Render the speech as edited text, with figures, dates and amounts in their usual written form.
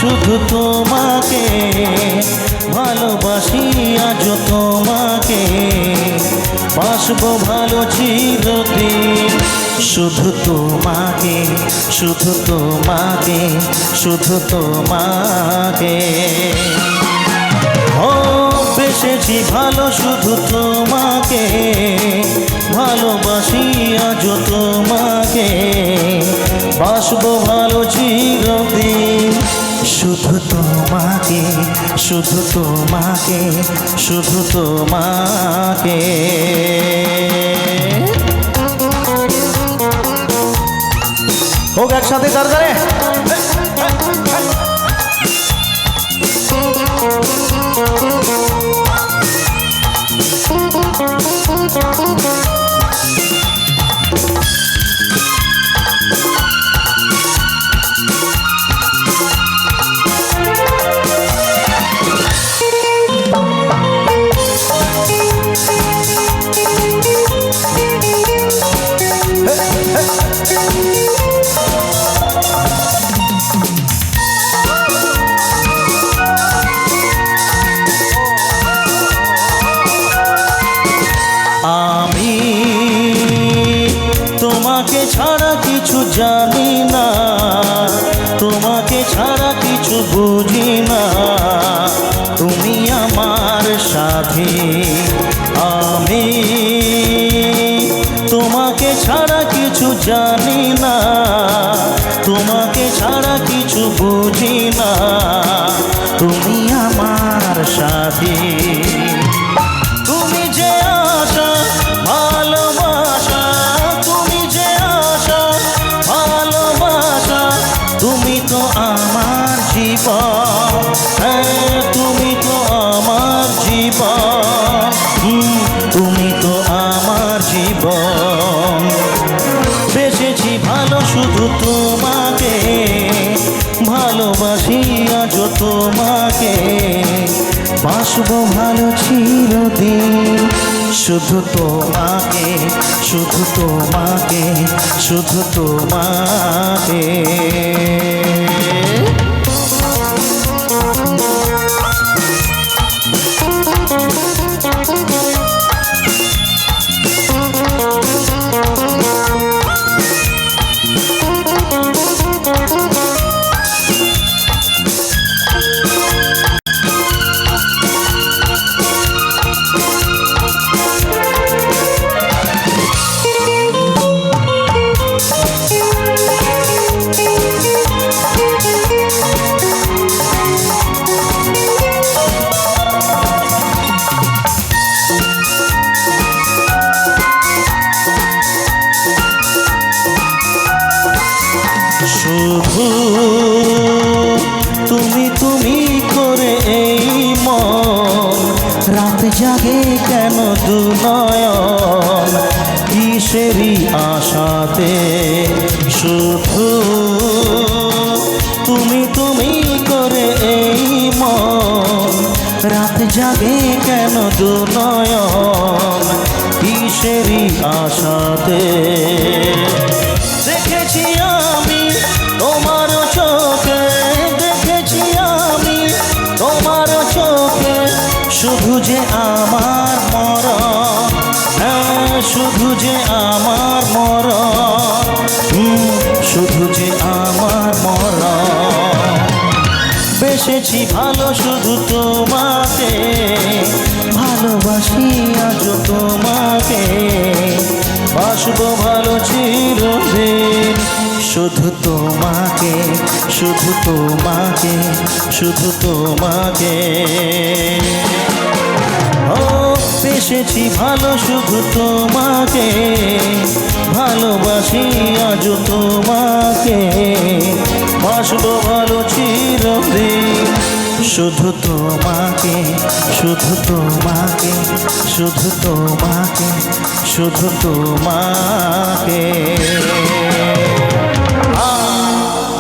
শুধু তোমাকে, ভালোবাসি আজ তোমাকে, বাসবো ভালো চিরদিন। শুধু তোমাকে, শুধু তোমাকে, শুধু তোমাকে। ও বেসেছি ভালো শুধু তোমাকে, ভালোবাসি আজ তোমাকে, বাসবো ভালো চিরদিন। শুধু তোমাকে, শুধু তোমাকে, শুধু তোমাকে। হোক একসাথে দরকারে। আমি তোমাকে ছাড়া কিছু জানি না, তোমাকে ছাড়া কিছু বুঝি না, তুমি আমার সাথী। আমি তোমাকে ছাড়া কিছু জানি না, তোমাকে ছাড়া কিছু বুঝি না, তুমি আমার সাথী। তুমি যে আশা ভালোবাসা, তুমি যে আশা ভালোবাসা, তুমি তো আমার জীবন। হ্যাঁ তুমি তো আমার জীবন, তুমি তো আমার জীবন। বেসেছি ভালো শুধু তোমাকে, ভালোবাসি আজ তোমাকে, বাসবো ভালো চিরদিন। শুধু তোমাকে, শুধু তোমাকে, শুধু তোমাকে। শুধু তুমি তুমি করে এই মন, রাত জাগে কেন দু নয়ন, কিসেরই আশাতে। শুধু তুমি তুমি করে এই মন, রাত জাগে কেন দু নয়ন, কিসেরই আশাতে। দেখেছি আমি তোমার চোখে, দেখেছি আমি তোমার চোখে, শুধু যে আমার মরণ। হ্যাঁ শুধু যে আমার মরণ, শুধু যে আমার মরণ। বেসেছি ভালো শুধু তোমাকে, ভালোবাসি আজ তোমাকে, বাসবো ভালো চিরদিন। শুধু তোমাকে, শুধু তোমাকে, শুধু তোমাকে। ও বেসেছি ভালো শুধু তোমাকে, ভালোবাসি আজ তোমাকে, বাসবো ভালো চিরদিন। শুধু তোমাকে, শুধু তোমাকে, শুধু তোমাকে, শুধু তোমাকে।